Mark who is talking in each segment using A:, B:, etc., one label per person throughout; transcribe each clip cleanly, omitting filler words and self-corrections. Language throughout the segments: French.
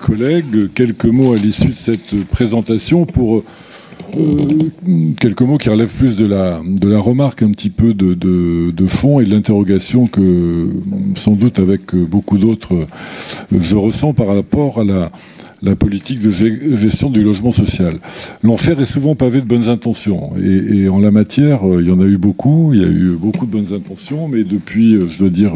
A: Collègues, quelques mots à l'issue de cette présentation pour quelques mots qui relèvent plus de la remarque un petit peu de fond et de l'interrogation que sans doute avec beaucoup d'autres je ressens par rapport à la politique de gestion du logement social. L'enfer est souvent pavé de bonnes intentions et en la matière il y en a eu beaucoup, il y a eu beaucoup de bonnes intentions, mais depuis je dois dire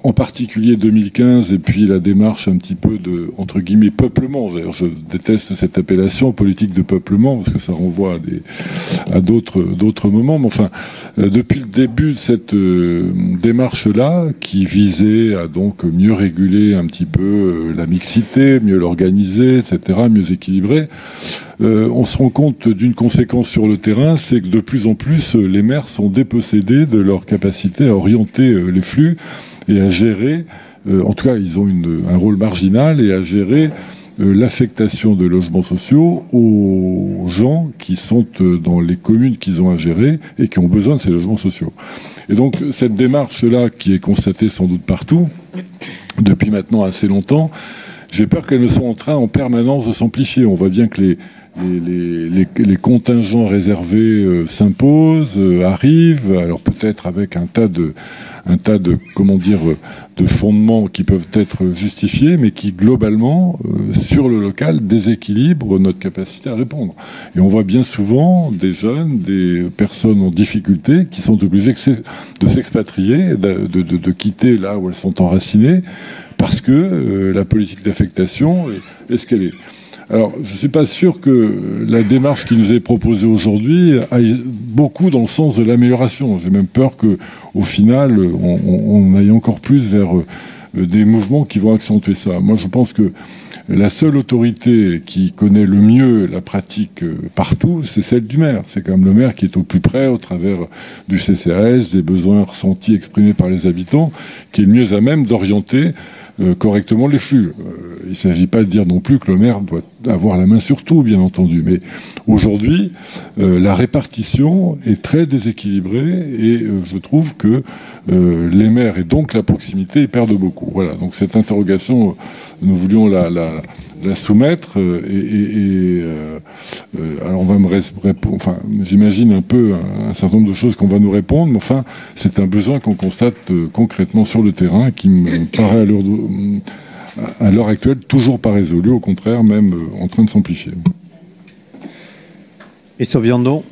A: en particulier 2015 et puis la démarche un petit peu de, entre guillemets, peuplement. Je déteste cette appellation politique de peuplement parce que ça renvoie à d'autres moments. Mais enfin, depuis le début de cette démarche-là, qui visait à donc mieux réguler un petit peu la mixité, mieux l'organiser, etc., mieux équilibrer, on se rend compte d'une conséquence sur le terrain, c'est que de plus en plus, les maires sont dépossédés de leur capacité à orienter les flux et à gérer, en tout cas ils ont un rôle marginal, et à gérer l'affectation de logements sociaux aux gens qui sont dans les communes qu'ils ont à gérer et qui ont besoin de ces logements sociaux. Et donc cette démarche-là, qui est constatée sans doute partout, depuis maintenant assez longtemps, j'ai peur qu'elle ne soit en train en permanence de s'amplifier. On voit bien que les contingents réservés s'imposent, arrivent, alors peut-être avec un tas de comment dire, de fondements qui peuvent être justifiés, mais qui globalement, sur le local, déséquilibrent notre capacité à répondre. Et on voit bien souvent des jeunes, des personnes en difficulté qui sont obligées de s'expatrier, de quitter là où elles sont enracinées, parce que la politique d'affectation est ce qu'elle est. Alors, je ne suis pas sûr que la démarche qui nous est proposée aujourd'hui aille beaucoup dans le sens de l'amélioration. J'ai même peur qu'au final, on aille encore plus vers des mouvements qui vont accentuer ça. Moi, je pense que la seule autorité qui connaît le mieux la pratique partout, c'est celle du maire. C'est quand même le maire qui est au plus près, au travers du CCAS, des besoins ressentis, exprimés par les habitants, qui est le mieux à même d'orienter correctement les flux. Il ne s'agit pas de dire non plus que le maire doit avoir la main sur tout, bien entendu. Mais aujourd'hui, la répartition est très déséquilibrée et je trouve que les maires et donc la proximité y perdent beaucoup. Voilà, donc cette interrogation, nous voulions la soumettre alors on va me répondre, enfin j'imagine un peu un certain nombre de choses qu'on va nous répondre, mais enfin c'est un besoin qu'on constate concrètement sur le terrain qui me paraît à l'heure actuelle toujours pas résolu, au contraire même en train de s'amplifier.
B: Christophe Viandon.